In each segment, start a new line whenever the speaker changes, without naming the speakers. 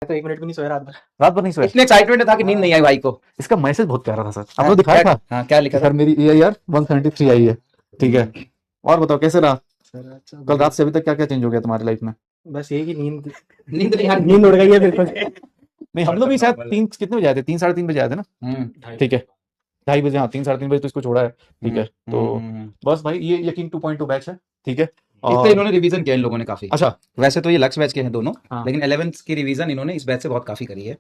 तो 1 मिनट भी नहीं सोया रात भर।
रात भर नहीं सोया?
इतने एक्साइटमेंट था कि नींद नहीं आई भाई को।
इसका मैसेज बहुत प्यारा था सर, आपने दिखाया था?
हाँ, क्या लिखा था?
सर मेरी AIR 173 आई है, ठीक है। और बताओ कैसे रहा
सर अच्छा
कल रात से अभी तक, क्या क्या चेंज हो गया तुम्हारी लाइफ में?
बस यही कि नींद
नींद नहीं आ रही।
नींद उड़ गई है बिल्कुल।
नहीं, हम लोग भी शायद कितने बजे आए थे, 3 साढ़े 3 बजे आए थे ना, ठीक है। 2:30 बजे, हाँ 3 साढ़े 3 बजे तो इसको छोड़ा है, ठीक है। तो बस भाई ये यकीन 2.2 बैच है, ठीक है।
इससे इन्होंने रिवीजन किया इन लोगों ने काफी।
अच्छा,
वैसे तो ये लक्ष्य बैच के हैं दोनों,
हाँ।
लेकिन 11th की रिवीजन इन्होंने इस बैच से बहुत काफी करी है।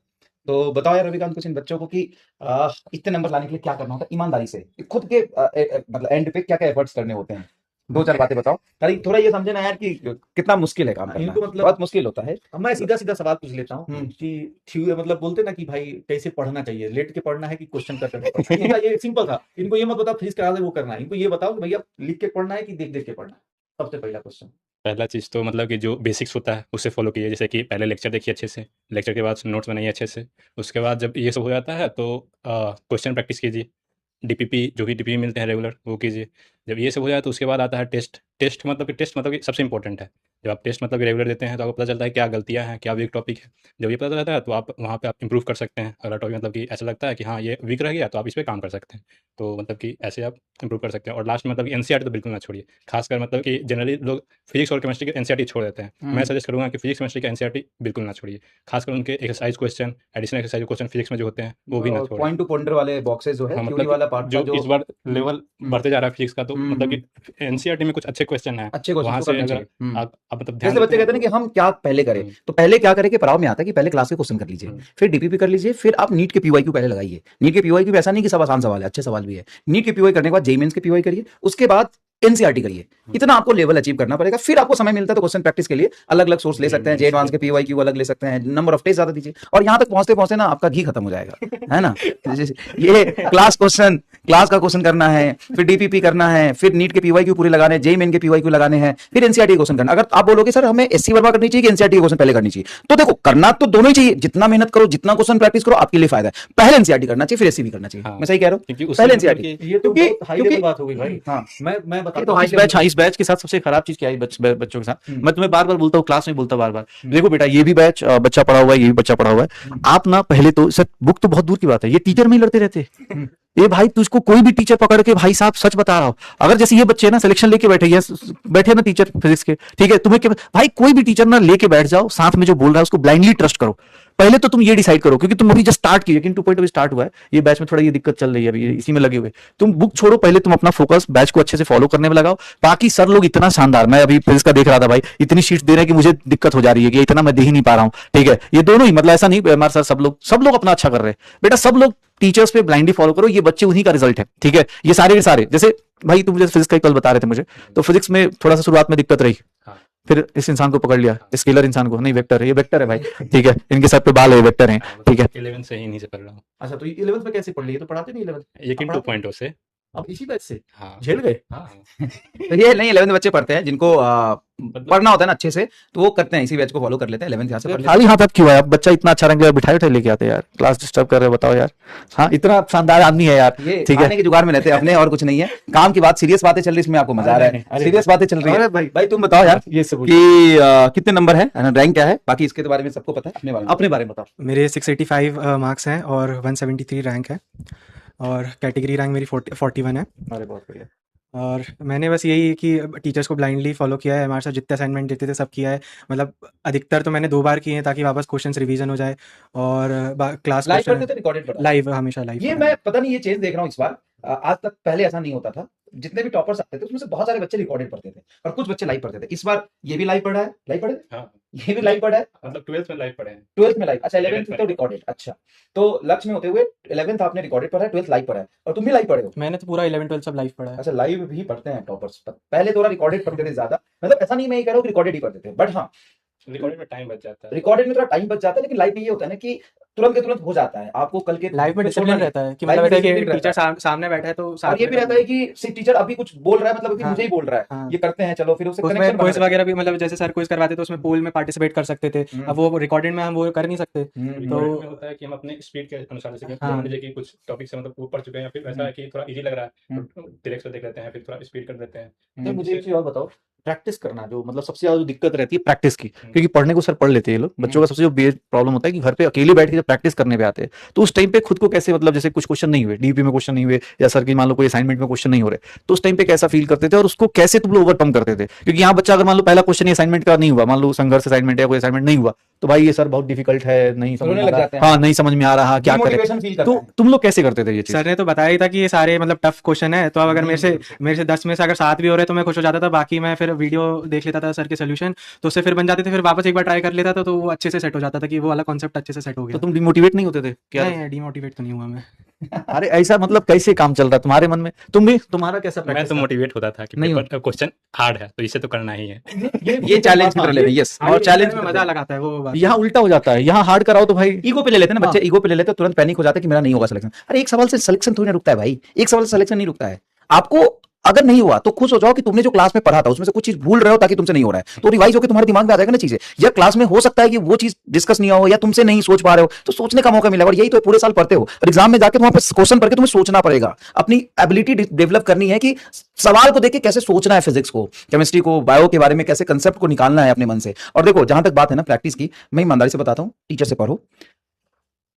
तो बताओ यार रविकांत, कुछ इन बच्चों को कि इतने नंबर लाने के लिए क्या करना होता है ईमानदारी से, खुद के मतलब एंड पे क्या क्या एफर्ट्स करने होते हैं? 2-4 बातें बताओ ताकि थोड़ा ये समझे ना यार कि कितना मुश्किल है काम करना।
इनको मतलब
बहुत मुश्किल होता है।
अब मैं सीधा सीधा सवाल पूछ लेता हूँ कि मतलब बोलते ना कि भाई कैसे पढ़ना चाहिए, लेट के पढ़ना है कि क्वेश्चन कर करके पढ़ना है? इनका ये सिंपल था। इनको ये मत बताओ फिजिक्स का वो करना है, इनको ये बताओ कि भैया लिख के पढ़ना है कि देख देख के पढ़ना है। सबसे पहला क्वेश्चन।
पहला चीज़ तो मतलब कि जो बेसिक्स होता है उसे फॉलो कीजिए, जैसे कि पहले लेक्चर देखिए अच्छे से, लेक्चर के बाद नोट्स बनाइए अच्छे से। उसके बाद जब ये सब हो जाता है तो क्वेश्चन प्रैक्टिस कीजिए, डीपीपी जो भी डीपीपी मिलते हैं रेगुलर वो कीजिए। जब ये सब हो जाए तो उसके बाद आता है टेस्ट। टेस्ट मतलब कि सबसे इंपॉर्टेंट है। जब आप टेस्ट मतलब कि रेगुलर देते हैं तो आपको पता चलता है क्या गलतियाँ हैं, क्या वीक टॉपिक है। जब ये पता चलता है तो आप वहाँ पे आप इंप्रूव कर सकते हैं। अगला टॉपिक मतलब कि ऐसा लगता है कि हाँ ये वीक रह गया तो आप इस पे काम कर सकते हैं। तो मतलब कि ऐसे आप इंप्रूव कर सकते हैं। और लास्ट में मतलब कि एनसीईआरटी तो बिल्कुल ना छोड़िए। खासकर मतलब कि जनरली लोग फिजिक्स और केमिस्ट्री के एनसीईआरटी छोड़ देते हैं। मैं सजेस्ट करूँगा कि फिजिक्स केमिस्ट्री का एनसीईआरटी बिल्कुल ना छोड़िए। खासकर उनके exercise question, additional exercise question physics में जो होते हैं वो भी ना छोड़ें।
पॉइंट टू पॉइंटर वाले बॉक्सेस जो है,
हाँ,
थ्योरी
मतलब
वाला पार्ट
जो
का जो
इस बार लेवल बढ़ते जा रहा है फिजिक्स का, तो मतलब कि एनसीईआरटी में कुछ अच्छे क्वेश्चन हैं,
अच्छे
वहाँ
क्वेश्चन
से
करने
अगर
चाहिए।
आप मतलब ध्यान
जैसे बच्चे
देते
कहते हैं ना कि हम क्या पहले करें, तो पहले क्या करें कि पढ़ाओ में आता है कि पहले क्लास के क्वेश्चन कर लीजिए, फिर डीपीपी कर लीजिए, फिर आप नीट के पीवाईक्यू पहले लगाइए। नीट के पीवाईक्यू भी ऐसा नहीं कि सब आसान सवाल है, अच्छे सवाल भी है। नीट के पीवाई करने के बाद जेईई मेंस के पीवाई करिए, उसके बाद एनसीईआरटी करिए। इतना आपको लेवल अचीव करना पड़ेगा। फिर आपको समय मिलता है तो क्वेश्चन प्रैक्टिस के लिए अलग अलग सोर्स ले सकते हैं, जे एडवांस के पीवाईक्यू अलग ले सकते हैं, नंबर ऑफ टेस्ट ज्यादा दीजिए, और यहां तक पहुंचते पहुंचते ना आपका घी खत्म हो जाएगा, है ना। ये क्लास का क्वेश्चन करना है, फिर डीपीपी करना है, फिर नीट के पीवाईक्यू पूरे लगाने हैं, जेईई मेन के पीवाईक्यू लगाने हैं, फिर एनसीईआरटी क्वेश्चन करना। अगर आप बोलोगे सर हमें एससी वर्मा करनी चाहिए कि एनसीईआरटी क्वेश्चन पहले करनी चाहिए, तो देखो करना तो दोनों ही चाहिए। जितना मेहनत करो, जितना क्वेश्चन प्रैक्टिस करो, आपके लिए फायदा है। पहले एनसीईआरटी करना चाहिए, फिर एससी भी करना चाहिए। मैं सही कह रहा हूं? पहले एनसीईआरटी।
ये तो बहुत हाई लेवल बात हो गई भाई।
हाँ,
मैं बता
तो इस बैच के साथ सबसे खराब चीज क्या है बच्चों के साथ, मैं तुम्हें बार बार बोलता हूँ, क्लास में बोलता हूँ बार बार, देखो बेटा ये भी बैच बच्चा पढ़ा हुआ है, ये भी बच्चा पढ़ा हुआ है। आप ना पहले तो सर, बुक तो बहुत दूर की बात है, ये टीचर में ही लड़ते रहते। ये भाई तुझको कोई भी टीचर पकड़ के, भाई साहब सच बता रहा हूं, अगर जैसे ये बच्चे ना सिलेक्शन लेके बैठे ना टीचर फिजिक्स के, ठीक है, तुम्हें भाई कोई भी टीचर ना लेके बैठ जाओ, साथ में जो बोल रहा है उसको ब्लाइंडली ट्रस्ट करो। पहले तो तुम ये डिसाइड करो, क्योंकि तुम अभी जस्ट स्टार्ट किए, लेकिन 2.0 स्टार्ट हुआ है, ये बैच में थोड़ा ये दिक्कत चल रही है, अभी इसी में लगे हुए। तुम बुक छोड़ो, पहले तुम अपना फोकस बैच को अच्छे से फॉलो करने में लगाओ। बाकी सर लोग इतना शानदार, मैं अभी फिजिक्स का देख रहा था भाई, इतनी शीट्स दे रहे हैं कि मुझे दिक्कत हो जा रही है कि इतना मैं दे ही नहीं पा रहा हूँ, ठीक है। ये दोनों ही मतलब ऐसा नहीं हमारे सर सब लोग अपना अच्छा कर रहे हैं बेटा, सब लोग टीचर्स पे ब्लाइंडली फॉलो करो, ये बच्चे उन्हीं का रिजल्ट है, ठीक है। ये सारे के सारे, जैसे भाई तुम जैसे फिजिक्स का कल बता रहे थे मुझे, तो फिजिक्स में थोड़ा सा शुरुआत में दिक्कत रही, फिर इस इंसान को पकड़ लिया, स्केलर इंसान को, नहीं वेक्टर है, ये वेक्टर है भाई, ठीक है, इनके सर पे बाल है, वेक्टर है, ठीक है।
11 से ही नहीं से पढ़ रहा हूँ।
अच्छा तो 11th में कैसे पढ़ लिए? तो पढ़ाते नहीं 11th?
यकीन 2.0 से।
अब इसी बैच से
हाँ
झेल गए।
हाँ
तो ये नहीं 11th बच्चे पढ़ते हैं जिनको पढ़ना होता है ना अच्छे से, तो वो करते हैं, इसी बैच को फॉलो कर लेते हैं। 11th यहाँ से पढ़ लेते हैं।
खाली हाथ आप क्यों है? अब बच्चा इतना अच्छा रंग बिठाए उठाए लेके आते हैं यार, क्लास डिस्टर्ब कर रहे हो, बताओ यार। हाँ, इतना शानदार आदमी है यार,
ये
ठीक है।
खाने के जुगाड़ में रहते हैं अपने, और कुछ नहीं है। काम की बात, सीरियस बातें चल रही, इसमें आपको मजा आ रहा है, सीरियस बातें चल रही है। भाई तुम बताओ यार
ये सब
कि कितने नंबर है, रैंक क्या है, बाकी इसके बारे में सबको पता है, अपने बारे में बताओ।
मेरे 685 मार्क्स हैं और 173 रैंक है, और कैटेगरी रैंक मेरी 41 है।
अरे बहुत बढ़िया।
और मैंने बस यही कि टीचर्स को ब्लाइंडली फॉलो किया है, हमारे साथ जितने असाइनमेंट देते थे सब किया है, मतलब अधिकतर तो मैंने 2 बार किए हैं ताकि वापस क्वेश्चंस रिवीजन हो जाए। और क्लास
लाइव पढ़ते थे, रिकॉर्डेड पढ़ा?
लाइव, हमेशा लाइव।
ये मैं पता नहीं ये चेंज देख रहा हूँ इस बार, आज तक पहले ऐसा नहीं होता था। जितने भी टॉपर्स आते थे उसमें से बहुत सारे बच्चे रिकॉर्डेड पढ़ते थे और कुछ बच्चे लाइव पढ़ते थे। इस बार ये भी लाइव पढ़ा है, लाइव पढ़े थे?
हाँ,
ये भी लाइव पढ़ा है,
मतलब 12th में लाइव पढ़े हैं।
12th में लाइव, अच्छा 11th
11th
में तो रिकॉर्डेड। अच्छा, तो लक्ष्य में होते हुए 11th आपने रिकॉर्डेड पढ़ा है, 12th लाइव पढ़ा है, और तुम भी लाइव पढ़े हो?
मैंने तो पूरा 11 12 सब लाइव पढ़ा है।
अच्छा, लाइव भी पढ़ते हैं टॉपर्स। पहले थोड़ा रिकॉर्डेड पढ़ते थे ज्यादा, मतलब ऐसा नहीं मैं ये कह रहा हूँ कि रिकॉर्डेड ही पढ़ते थे, बट हाँ
रिकॉर्डेड में टाइम बच जाता है।
रिकॉर्डेड में थोड़ा टाइम बच जाता है, लेकिन लाइव में ये होता है ना कि तुरंत के तुरंत हो जाता है। आपको कल के
लाइव में डिसिप्लिन रहता है कि
लाइव
मतलब
में
ऐसा है कि
discipline रहता
टीचर सामने बैठा है तो
और ये भी रहता है कि सिर्फ टीचर अभी कुछ बोल रहा है, मतलब कि
हाँ,
मुझे ही बोल रहा है,
हाँ।
ये करते हैं चलो, फिर उससे
उसमें
कनेक्शन
क्विज वगैरह भी, मतलब जैसे सर क्विज करवाते तो उसमें पोल में पार्टिसिपेट कर सकते थे, अब वो रिकॉर्डेड में हम वो कर नहीं सकते।
रिकॉर्डेड में होता है कि हम अपने स्पीड के अनुसार, जैसे कि
हाँ।
मान लीजिए कि कुछ टॉपिक से मतलब ऊपर चुके हैं या फिर ऐसा है कि थोड़ा इजी लग रहा है तो डायरेक्ट से देख लेते हैं, फिर थोड़ा स्पीड कर देते हैं।
तो मुझे एक चीज और बताओ
प्रैक्टिस करना जो मतलब सबसे ज्यादा जो दिक्कत रहती है प्रैक्टिस की, क्योंकि पढ़ने को सर पढ़ लेते हैं ये लोग, बच्चों का सबसे जो बेस प्रॉब्लम होता है कि घर पे अकेले बैठ के जब प्रैक्टिस करने पे आते हैं तो उस टाइम पे खुद को कैसे मतलब जैसे कुछ क्वेश्चन नहीं हुए, डीपी में क्वेश्चन नहीं हुए या सर की मान लो कोई असाइनमेंट में क्वेश्चन नहीं हो रहे, तो उस टाइम पे कैसा फील करते थे और उसको कैसे तुम लोग ओवरकम करते थे? क्योंकि यहाँ बच्चा अगर मान लो पहला क्वेश्चन असाइनमेंट का नहीं हुआ, मान लो संघर्ष असाइनमेंट या कोई असाइनमेंट नहीं हुआ, तो भाई ये सर बहुत डिफिकल्ट है, नहीं समझ
रोने
में आ
लग जाते
रहा,
हैं।
हाँ नहीं समझ में आ रहा, क्या करें?
Demotivation feel करता
तो
है।
तुम लोग कैसे करते थे ये चीज?
सर ने तो बताया ही था कि ये सारे मतलब टफ क्वेश्चन है, तो अब अगर मेरे से 10 में से अगर 7 भी हो रहे तो मैं खुश हो जाता था, बाकी मैं फिर वीडियो देख लेता था सर के सोल्यूशन, तो उससे फिर बन जाते थे, फिर वापस एक बार ट्राई कर लेता था तो वो अच्छे से सेट हो जाता था कि वो वाला कॉन्सेप्ट अच्छे से सेट हो
तो
गया।
तुम डिमोटिवेट नहीं होते थे क्या?
नहीं, डिमोटिवेट तो नहीं हुआ मैं।
अरे ऐसा मतलब कैसे काम चल रहा है तुम्हारे मन में? तुम भी, तुम्हारा कैसा
मैं
practice
तो
था?
मोटिवेट होता था कि
नहीं
पेपर क्वेश्चन हार्ड है तो इसे तो करना ही है।
ये चैलेंज की तरह ले यस, और चैलेंज
में मजा लगाता है वो बात।
यहाँ उल्टा हो जाता है, यहाँ हार्ड कराओ तो भाई
ईगो पे ले लेते हैं ना
हाँ।
बच्चे, ईगो पे ले लेते हैं, तुरंत पैनिक हो जाता है कि मेरा नहीं होगा सिलेक्शन। अरे एक सवाल से सिलेक्शन थोड़ी ना रुकता है भाई, एक सवाल से सिलेक्शन नहीं रुकता है। आपको अगर नहीं हुआ तो खुश हो जाओ कि तुमने जो क्लास में पढ़ा था उसमें से कुछ चीज भूल रहे हो ताकि तुमसे नहीं हो रहा है, तो रिवाइज होकर तुम्हारे दिमाग में आ जाएगा ना चीजें। या क्लास में हो सकता है कि वो चीज डिस्कस नहीं हो या तुमसे नहीं सोच पा रहे हो, तो सोचने का मौका मिला। और यही तो पूरे साल पढ़ते हो और एग्जाम में जाकर वहां पर क्वेश्चन पढ़ के तुम्हें सोचना पड़ेगा, अपनी एबिलिटी डेवलप करनी है कि सवाल को देख के कैसे सोचना है, फिजिक्स को, केमिस्ट्री को, बायो के बारे में कैसे कंसेप्ट को निकालना है अपने मन से। और देखो जहां तक बात है ना प्रैक्टिस की, मैं ईमानदारी से बताता हूं, टीचर से पढ़ो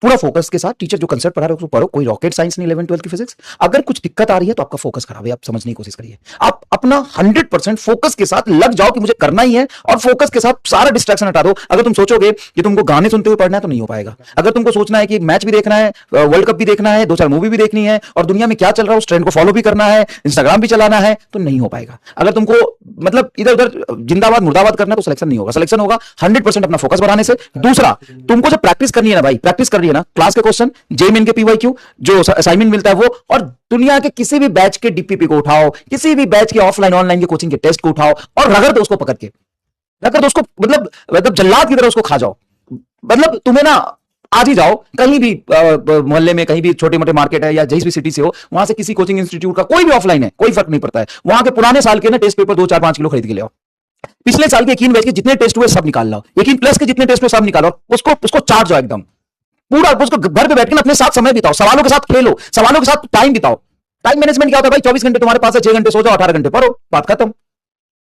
पूरा फोकस के साथ, टीचर जो कंसेप्ट पढ़ा रहे हो उसको पढ़ो, कोई रॉकेट साइंस नहीं 11 12 की फिजिक्स। अगर कुछ दिक्कत आ रही है तो आपका फोकस खराब है, आप समझने की कोशिश करिए, आप अपना 100% फोकस के साथ लग जाओ कि मुझे करना ही है, और फोकस के साथ सारा डिस्ट्रैक्शन हटा दो। अगर तुम सोचोगे कि तुमको गाने सुनते हुए पढ़ना है तो नहीं हो पाएगा। अगर तुमको सोचना है कि मैच भी देखना है, वर्ल्ड कप भी देखना है, 2-4 मूवी भी देखनी है और दुनिया में क्या चल रहा है उस ट्रेंड को फॉलो भी करना है, इंस्टाग्राम भी चलाना है, तो नहीं हो पाएगा। अगर तुमको मतलब इधर उधर जिंदाबाद मुर्दाबाद करना है तो सिलेक्शन नहीं होगा। सिलेक्शन होगा 100% अपना फोकस बढ़ाने से। दूसरा, तुमको जब प्रैक्टिस करनी है ना भाई, प्रैक्टिस कर रही है ना, क्लास के क्वेश्चन, जेईई के पीवाईक्यू जो असाइनमेंट मिलता है वो, और दुनिया के किसी भी बैच के डीपीपी को उठाओ, किसी भी बैच के ऑफलाइन ऑनलाइन के कोचिंग के टेस्ट को उठाओ और रगड़ दो उसको पकड़ के, रगड़ दो उसको, मतलब जल्लाद की तरह उसको खा जाओ। मतलब तुम्हें ना आज ही जाओ कहीं भी मोहल्ले में, कहीं भी छोटे मोटे मार्केट है या जिस भी सिटी से हो, वहां से किसी कोचिंग इंस्टीट्यूट का कोई भी ऑफलाइन है, कोई फर्क नहीं पड़ता है, वहां के पुराने साल के ना टेस्ट पेपर 2-4-5 किलो खरीद के ले आओ। पिछले साल के यकीन बैच के जितने टेस्ट हुए सब निकाल लो, यकीन प्लस के जितने टेस्ट हुए सब निकालो, उसको चाट जाओ एकदम पूरा, उसको घर पे बैठ के अपने साथ समय बिताओ, सवालों के साथ खेलो, सवालों के साथ टाइम बिताओ। टाइम मैनेजमेंट क्या होता है भाई? 24 घंटे तुम्हारे पास है, 6 घंटे सो जाओ, 18 घंटे पढ़ो, बात खत्म।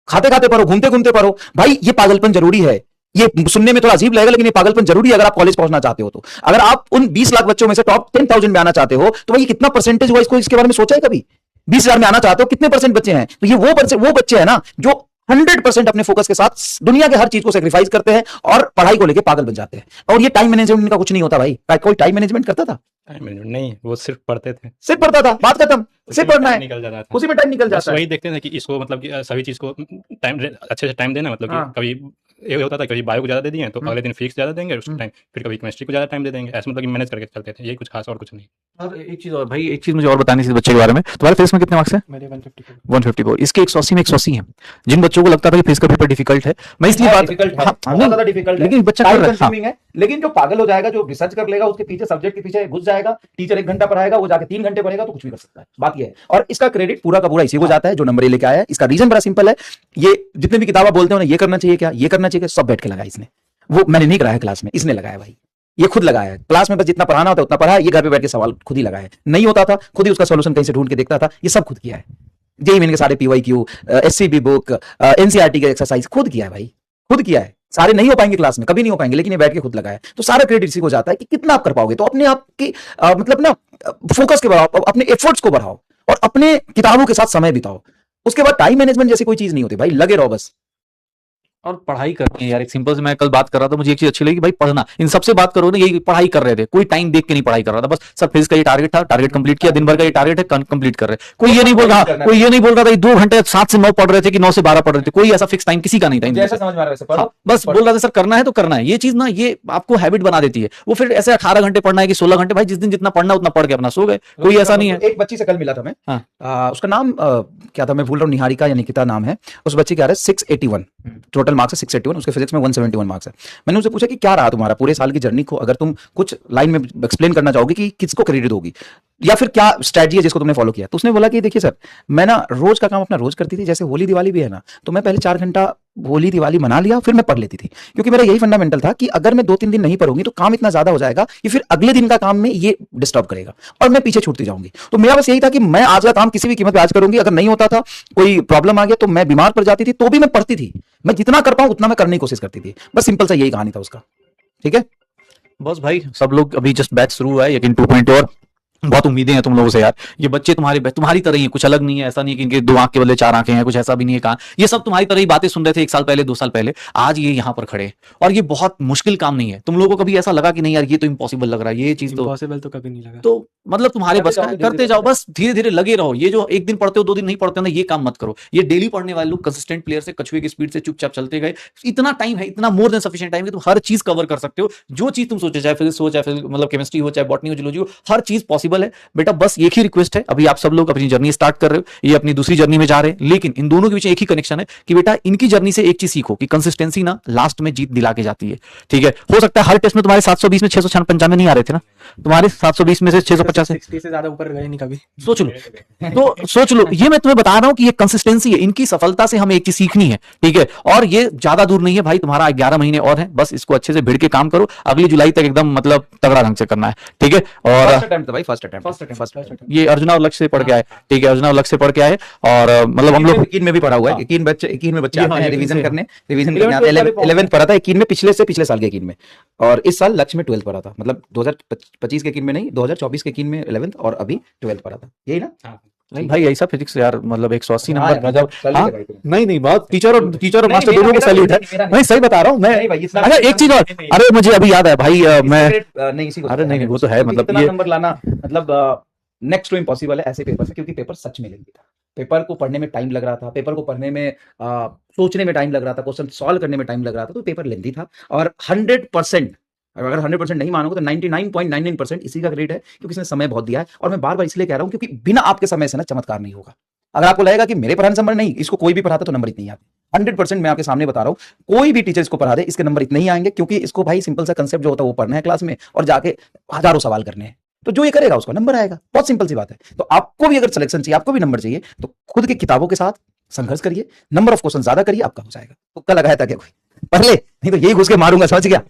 खाते खाते पढ़ो, घूमते घूमते पढ़ो भाई। ये पागलपन जरूरी है, ये सुनने में थोड़ा अजीब लगेगा लेकिन ये पागलपन जरूरी है अगर आप कॉलेज पहुंचना चाहते हो तो। अगर आप उन 20 लाख बच्चों में से टॉप 10,000 में आना चाहते हो तो भाई कितना परसेंटेज हुआ, इसको इसके बारे में सोचा है कभी? 20,000 में आना चाहते हो, कितने परसेंट बच्चे हैं? तो ये वो बच्चे हैं ना जो 100% अपने फोकस के साथ दुनिया के हर चीज को सेक्रीफाइस करते हैं और पढ़ाई को लेके पागल बन जाते हैं। और ये टाइम मैनेजमेंट का कुछ नहीं होता भाई। कोई टाइम मैनेजमेंट करता था?
नहीं, वो सिर्फ पढ़ते थे,
सिर्फ पढ़ता था, बात खत्म, सिर्फ पढ़ना है,
निकल जाता था,
उसी में टाइम निकल
बस
जाता है।
वही देखते थे कि इसको मतलब कि सभी चीज को टाइम अच्छे से टाइम देना, मतलब कि
हाँ।
कभी ये होता था कभी बायो को ज्यादा दे दिए तो अगले दिन फिजिक्स ज्यादा देंगे उसको टाइम, फिर कभी केमिस्ट्री को ज्यादा टाइम दे देंगे, ऐसे मतलब कि मैनेज करके चलते थे। यही कुछ खास और कुछ नहीं।
और एक चीज और भाई, एक चीज मुझे और बतानी थी बच्चे के बारे में। तुम्हारे फेस में कितने मार्क्स हैं?
मेरे 154।
154। इसके 180 में 180 है। जिन बच्चों को लगता था कि फेस का पेपर डिफिकल्ट है, मैं इसलिए बात
डिफिकल्ट है,
हाँ,
बहुत
नहीं,
ज्यादा डिफिकल्ट है,
लेकिन बच्चा कर
टाइम
रहा है, हाँ।
कंज्यूमिंग है। लेकिन जो पागल हो जाएगा, जो रिसर्च कर लेगा, उसके पीछे सब्जेक्ट के पीछे घुस जाएगा, टीचर 1 घंटा पढ़ाएगा, वो जाके 3 घंटे पढ़ेगा तो कुछ भी कर सकता है। बात ये है, और इसका क्रेडिट पूरा का पूरा इसी को जाता है जो नंबर लेके आया है। इसका रीजन बड़ा सिंपल है, ये जितने भी किताबें बोलते हैं ये करना चाहिए क्या, ये करना चाहिए, सब बैठ के लगाया इसने। वो मैंने नहीं कराया क्लास में, इसने लगाया भाई, ये खुद लगाया है। क्लास में बस जितना पढ़ाना होता है उतना पढ़ा है, ये घर पे बैठ के सवाल खुद ही लगाया है। नहीं होता था, खुद ही उसका सॉल्यूशन कहीं से ढूंढ के देखता था, ये सब खुद किया है। जेईई के सारे पीवाईक्यू, एससीबी बुक, एनसीईआरटी के एक्सरसाइज खुद किया है भाई, खुद किया है। सारे नहीं हो पाएंगे क्लास में, कभी नहीं हो पाएंगे, लेकिन ये बैठ के खुद लगाया है। तो सारा क्रेडिट इसी को जाता है कि कितना आप कर पाओगे। तो अपने आप की मतलब ना फोकस के बढ़ाओ, अपने एफर्ट्स को बढ़ाओ और अपने किताबों के साथ समय बिताओ। उसके बाद टाइम मैनेजमेंट जैसी कोई चीज नहीं होती भाई, लगे रहो बस।
और पढ़ाई करनी है यार। एक सिंपल से मैं कल बात कर रहा था, मुझे एक चीज अच्छी लगी कि भाई पढ़ना, इन सबसे बात करो ना, यही पढ़ाई कर रहे थे, कोई टाइम देख के नहीं पढ़ाई कर रहा था। बस सर फिजिक्स का ये टारगेट था, टारगेट कंप्लीट किया, दिन भर का ये टारगेट है, कंप्लीट कर रहे। कोई ये नहीं बोल रहा, कोई ये नहीं बोल रहा था 2 घंटे 7 से 9 पढ़ रहे थे कि 9 से 12 पढ़ रहे थे। कोई ऐसा फिक्स टाइम किसी का नहीं था।
जैसा समझ में आ रहा है वैसे पढ़ो।
हाँ, बस बोल रहा था सर करना है तो करना है। ये चीज ना ये आपको हैबिट बना देती है। वो फिर ऐसे 18 घंटे पढ़ना है कि 16 घंटे, भाई जिस दिन जितना पढ़ना उतना पढ़ के अपना सो गए, कोई ऐसा नहीं है।
एक बच्ची से कल मिला था मैं,
हाँ।
उसका नाम क्या था मैं भूल रहा हूँ, निहारिका या निकिता नाम है। उस बच्चे के आ रहे 681 टोटल मार्क्स है, 681। उसके फिजिक्स में 171 मार्क्स है। मैंने उनसे पूछा कि क्या रहा तुम्हारा पूरे साल की जर्नी को, अगर तुम कुछ लाइन में एक्सप्लेन करना चाहोगे कि किसको क्रेडिट होगी या फिर क्या स्ट्रेटजी है जिसको तुमने फॉलो किया। तो उसने बोला कि देखिए सर, मैं ना रोज का काम अपना रोज करती थी, जैसे होली दिवाली भी है ना, तो मैं पहले 4 घंटा होली दिवाली मना लिया, फिर मैं पढ़ लेती थी, क्योंकि मेरा यही फंडामेंटल था कि अगर मैं 2-3 दिन नहीं पढ़ूंगी तो काम इतना ज्यादा हो जाएगा कि फिर अगले दिन का काम में ये डिस्टर्ब करेगा और मैं पीछे छूटती जाऊंगी। तो मेरा बस यही था कि मैं आज का काम किसी भी कीमत पे आज करूंगी। अगर नहीं होता था, कोई प्रॉब्लम आ गया तो मैं बीमार पड़ जाती थी, तो भी मैं पढ़ती थी। मैं जितना कर पाऊं उतना मैं करने की कोशिश करती थी। बस सिंपल सा यही कहानी था उसका। ठीक है,
बस भाई सब लोग अभी जस्ट बैच शुरू हुआ है, लेकिन 2.0 और बहुत उम्मीदें हैं तुम लोगों से यार। ये बच्चे तुम्हारी तरह ही हैं, कुछ अलग नहीं है। ऐसा नहीं कि इनके 2 आंख के बदले 4 आंखें हैं, कुछ ऐसा भी नहीं है। कहा ये सब तुम्हारी तरह ही बातें सुन रहे थे 1 साल पहले, 2 साल पहले, आज ये यहाँ पर खड़े हैं। और ये बहुत मुश्किल काम नहीं है। तुम लोगों को कभी ऐसा लगा कि नहीं यार ये तो इम्पॉसिबल लग रहा है, ये चीज तो
पॉसिबल तो कभी नहीं लगा।
तो मतलब तुम्हारे बस का है, करते जाओ, बस धीरे धीरे लगे रहो। ये जो एक दिन पढ़ते हो 2 दिन नहीं पढ़ते हो ना, ये काम मत करो। ये डेली पढ़ने वाले लोग कंसिस्टेंट प्लेयर से कछुए की स्पीड से चुपचाप चलते गए, इतना टाइम है, इतना मोर देन सफिशिएंट टाइम कि तुम हर चीज कवर कर सकते हो। जो चीज तुम सोचे, चाहे फिजिक्स हो, चाहे मतलब केमिस्ट्री हो, चाहे बॉटनी हो, जूलॉजी हो, हर चीज पॉसिबल है बेटा। बस एक ही रिक्वेस्ट है, अभी आप सब लोग अपनी जर्नी स्टार्ट कर रहे हो, ये अपनी दूसरी जर्नी में जा रहे हैं, लेकिन इन दोनों के बीच एक ही कनेक्शन है कि बेटा इनकी जर्नी से एक चीज सीखो कि कंसिस्टेंसी ना लास्ट में जीत दिला के जाती है। ठीक है, हो सकता है हर टेस्ट में तुम्हारे 720 में 695 नहीं आ रहे थे ना, तुम्हारे 720 में से 650
60 से ज्यादा ऊपर गए नहीं कभी।
सोच लो। तो सोच लो, ये मैं तुम्हें बता रहा हूं कि ये कंसिस्टेंसी है। इनकी सफलता से हमें एक चीज सीखनी है। ठीक है, और ये ज्यादा दूर नहीं है भाई, तुम्हारा 11 महीने और है। बस इसको अच्छे से भिड़ के काम करो, अगली जुलाई तक एकदम मतलब तगड़ा ढंग से करना है। ठीक है, और
फर्स्ट अटेम्प्ट था भाई, फर्स्ट अटेम्प्ट।
ये अर्जुना और लक्ष्य से पढ़ के आए। ठीक है, अर्जुना और लक्ष्य से पढ़ के आए, और मतलब हम लोग
21 में भी पढ़ा हुआ है। 21 में बच्चे
ये
आते
हाँ,
हैं
ये
रिवीजन
से।
करने आते हैं। 11th पढ़ा था 21 में, पिछले साल के 21 में, और इस साल लक्ष्य में 12th पढ़ा था। मतलब 2025 के 21 में नहीं, 2024 के 21 में 11th, और अभी 12th पढ़ा था। यही ना?
भाई ऐसा फिजिक्स यार, मतलब 180
हाँ
नंबर गजब।
यार,
हाँ,
भाई तुम।
नहीं बहुत टीचर और
नहीं,
मास्टर
मेरा
दोनों को
मेरा
सैल्यूट है।
मेरा
मैं सही बता रहा हूँ मैं।
नहीं भाई, इतना
अच्छा एक चीज और, अरे मुझे अभी याद है भाई, मैं
नहीं, इसी को
अरे नहीं, वो तो है,
क्योंकि
मतलब
इतना
ये
नंबर लाना मतलब नेक्स्ट टू इम्पॉसिबल है ऐसे पेपर से, क्योंकि पेपर सच में लेंदी था। पेपर को पढ़ने में टाइम लग रहा था, पेपर को पढ़ने में सोचने में टाइम लग रहा था, क्वेश्चन सॉल्व करने में टाइम लग रहा था, तो पेपर लेंदी था। और 100%, अगर 100% नहीं मानोगे तो 99.99% इसी का क्रेडिट है, क्योंकि इसने समय बहुत दिया है। और मैं बार बार इसलिए कह रहा हूँ क्योंकि बिना आपके समय से ना चमत्कार नहीं होगा। अगर आपको लगेगा कि मेरे पढ़ाने से नंबर नहीं, इसको कोई भी पढ़ाता तो नंबर इतने ही आते। 100% मैं आपके सामने बता रहा हूँ, कोई भी टीचर इसको पढ़ा दे, इसके नंबर इतने ही आएंगे, क्योंकि इसको भाई सिंपल सा कंसेप्ट जो होता है वो पढ़ना है क्लास में, और जाके हजारों सवाल करने हैं। तो जो ये करेगा उसका नंबर आएगा। बहुत सिंपल सी बात है। तो आपको भी अगर सिलेक्शन चाहिए, आपको भी नंबर चाहिए, तो खुद की किताबों के साथ संघर्ष करिए, नंबर ऑफ क्वेश्चन ज्यादा करिए, आपका हो जाएगा। तुक्का लगाया था क्या कोई? पढ़ ले, नहीं तो यही घुस के मारूंगा, समझ गया?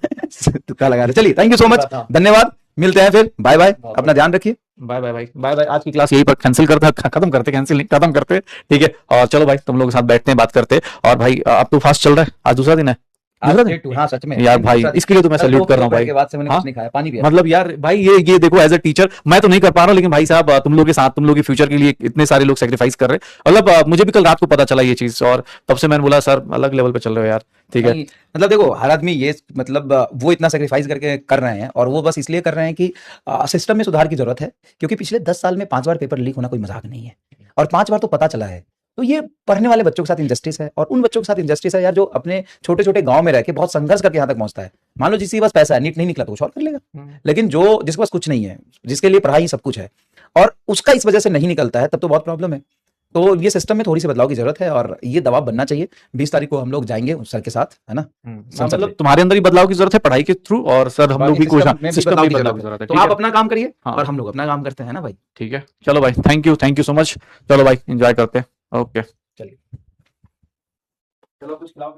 तुक्का लगा रहे। चलिए, थैंक यू सो मच, धन्यवाद, मिलते हैं फिर, बाय बाय, अपना ध्यान रखिए।
बाय बाय भाई, बाय बाय। आज की क्लास यही पर कैंसिल करते, खत्म करते, कैंसिल नहीं, खत्म करते। ठीक है, और चलो भाई तुम लोग के साथ बैठते हैं, बात करते हैं। और भाई अब तो फास्ट चल रहा है, आज दूसरा दिन है। दूसरा दिन?
हाँ सच में
यार भाई इसके लिए तो मैं सैल्यूट कर रहा हूँ भाई।
के बाद से मैंने
हाँ?
कुछ नहीं खाया, पानी पिया।
मतलब यार भाई ये देखो, एज ए टीचर मैं तो नहीं कर पा रहा हूँ, लेकिन भाई साहब तुम लोग के साथ, तुम लोग के फ्यूचर के लिए इतने सारे लोग सेक्रीफाइस कर रहे हैं। मतलब मुझे भी कल रात को पता चला ये चीज, और तब से मैंने बोला सर अलग लेवल पे चल रहे हो यार। ठीक है,
नहीं, मतलब देखो, हर आदमी ये मतलब वो इतना सेक्रीफाइस करके कर रहे हैं, और वो बस इसलिए कर रहे हैं कि सिस्टम में सुधार की जरूरत है। क्योंकि पिछले 10 साल में 5 बार पेपर लीक होना कोई मजाक नहीं है, और 5 बार तो पता चला है। तो ये पढ़ने वाले बच्चों के साथ इंजस्टिस है, और उन बच्चों के साथ इंजस्टिस है यार जो अपने छोटे छोटे गांव में रह के बहुत संघर्ष करके यहाँ तक पहुंचता है। मान लो जिसके पास पैसा है, नीट नहीं निकला तो कुछ और कर लेगा, लेकिन जो जिसके पास कुछ नहीं है, जिसके लिए पढ़ाई सब कुछ है, और उसका इस वजह से नहीं निकलता है, तब तो बहुत प्रॉब्लम है। तो ये सिस्टम में थोड़ी सी बदलाव की जरूरत है, और ये दबाव बनना चाहिए। 20 तारीख को हम लोग जाएंगे उस सर के साथ, है ना?
मतलब तुम्हारे अंदर ही बदलाव की जरूरत है पढ़ाई के थ्रू, और सर हम लोग भी कोशिश, सिस्टम की बदलाव की जरूरत है।
तो आप अपना काम करिए,
हाँ।
और हम लोग अपना काम करते हैं ना भाई।
ठीक है, चलो भाई, थैंक यू सो मच। चलो भाई एंजॉय करते हैं। ओके,
चलिए, चलो कुछ खिलाओ।